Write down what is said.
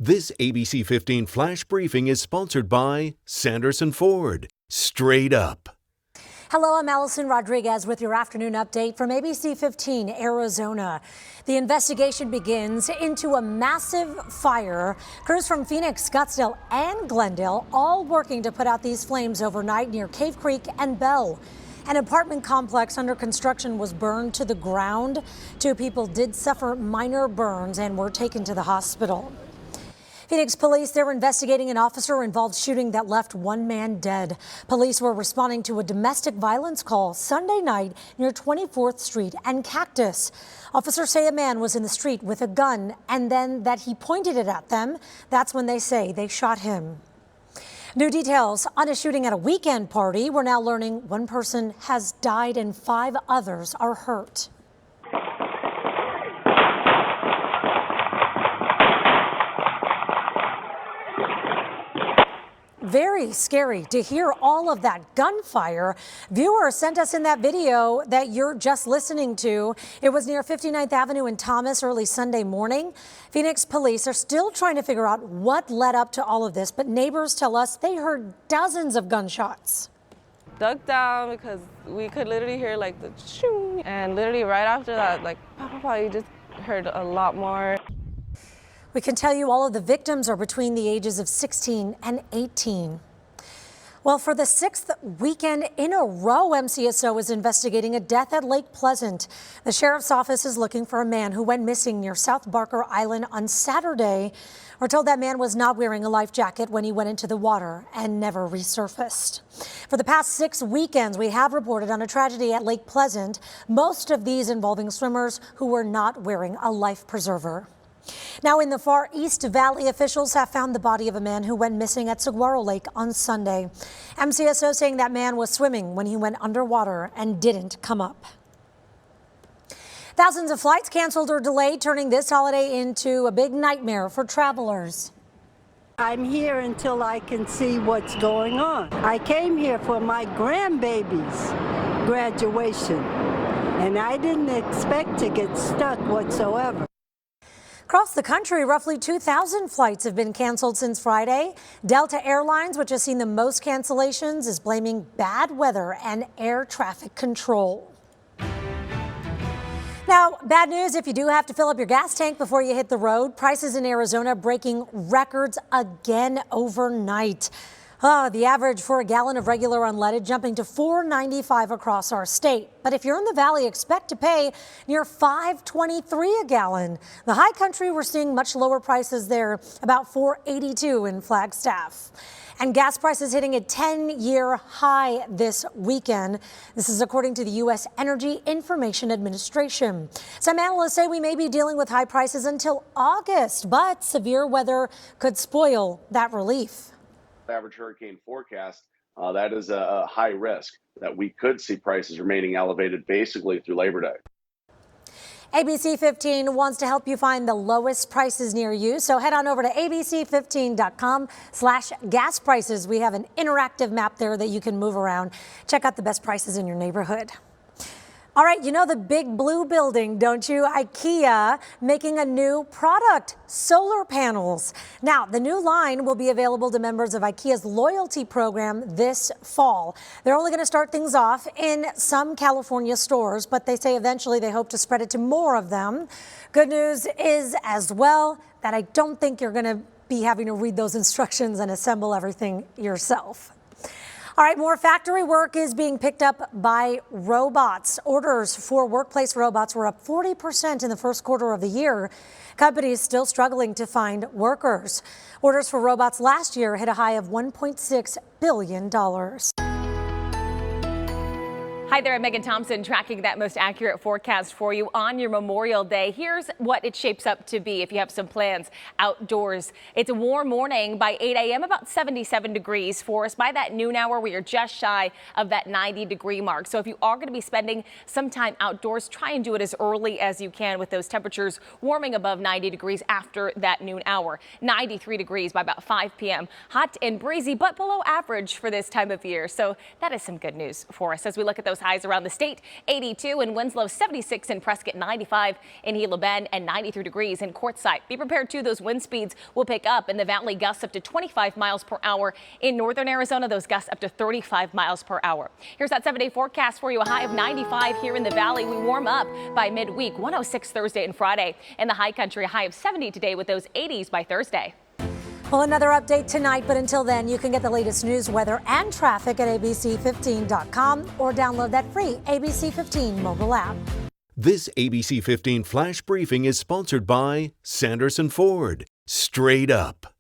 This ABC 15 Flash Briefing is sponsored by Sanderson Ford. Straight up. Hello, I'm Allison Rodriguez with your afternoon update from ABC15 Arizona. The investigation begins into a massive fire. Crews from Phoenix, Scottsdale, and Glendale all working to put out these flames overnight near Cave Creek and Bell. An apartment complex under construction was burned to the ground. 2 people did suffer minor burns and were taken to the hospital. Phoenix police, they're investigating an officer-involved shooting that left 1 man dead. Police were responding to a domestic violence call Sunday night near 24th Street and Cactus. Officers say a man was in the street with a gun and then that he pointed it at them. That's when they say they shot him. New details on a shooting at a weekend party. We're now learning 1 person has died and 5 others are hurt. Very scary to hear all of that gunfire. Viewers sent us in that video that you're just listening to. It was near 59th Avenue in Thomas early Sunday morning. Phoenix police are still trying to figure out what led up to all of this, but neighbors tell us they heard dozens of gunshots. Dug down because we could literally hear like the shoo, and literally right after that, like pow, pow, pow, you just heard a lot more. We can tell you all of the victims are between the ages of 16 and 18. Well, for the 6th weekend in a row, MCSO is investigating a death at Lake Pleasant. The sheriff's office is looking for a man who went missing near South Barker Island on Saturday. We're told that man was not wearing a life jacket when he went into the water and never resurfaced. For the past 6 weekends, we have reported on a tragedy at Lake Pleasant, most of these involving swimmers who were not wearing a life preserver. Now in the Far East Valley, officials have found the body of a man who went missing at Saguaro Lake on Sunday. MCSO saying that man was swimming when he went underwater and didn't come up. Thousands of flights canceled or delayed, turning this holiday into a big nightmare for travelers. I'm here until I can see what's going on. I came here for my grandbaby's graduation, and I didn't expect to get stuck whatsoever. Across the country, roughly 2,000 flights have been canceled since Friday. Delta Airlines, which has seen the most cancellations, is blaming bad weather and air traffic control. Now, bad news if you do have to fill up your gas tank before you hit the road. Prices in Arizona breaking records again overnight. The average for a gallon of regular unleaded jumping to $4.95 across our state. But if you're in the valley, expect to pay near $5.23 a gallon. The high country, we're seeing much lower prices there, about $4.82 in Flagstaff. And gas prices hitting a 10-year high this weekend. This is according to the U.S. Energy Information Administration. Some analysts say we may be dealing with high prices until August, but severe weather could spoil that relief. Average hurricane forecast, that is a high risk that we could see prices remaining elevated basically through Labor Day. ABC 15 wants to help you find the lowest prices near you. So head on over to abc15.com/gas prices. We have an interactive map there that you can move around. Check out the best prices in your neighborhood. All right, you know the big blue building, don't you? IKEA making a new product, solar panels. Now, the new line will be available to members of IKEA's loyalty program this fall. They're only going to start things off in some California stores, but they say eventually they hope to spread it to more of them. Good news is as well that I don't think you're going to be having to read those instructions and assemble everything yourself. All right, more factory work is being picked up by robots. Orders for workplace robots were up 40% in the first quarter of the year. Companies still struggling to find workers. Orders for robots last year hit a high of $1.6 billion. Hi there, I'm Megan Thompson, tracking that most accurate forecast for you on your Memorial Day. Here's what it shapes up to be if you have some plans outdoors. It's a warm morning by 8 a.m., about 77 degrees for us. By that noon hour, we are just shy of that 90-degree mark. So if you are going to be spending some time outdoors, try and do it as early as you can with those temperatures warming above 90 degrees after that noon hour. 93 degrees by about 5 p.m. Hot and breezy, but below average for this time of year. So that is some good news for us as we look at those those highs around the state. 82 in Winslow, 76 in Prescott, 95 in Gila Bend, and 93 degrees in Quartzsite. Be prepared too, those wind speeds will pick up in the valley, gusts up to 25 miles per hour. In northern Arizona, those gusts up to 35 miles per hour. Here's that 7-day forecast for you. A high of 95 here in the valley. We warm up by midweek, 106 Thursday and Friday. In the high country, a high of 70 today with those 80s by Thursday. Well, another update tonight, but until then, you can get the latest news, weather, and traffic at ABC15.com or download that free ABC15 mobile app. This ABC 15 Flash Briefing is sponsored by Sanderson Ford. Straight up.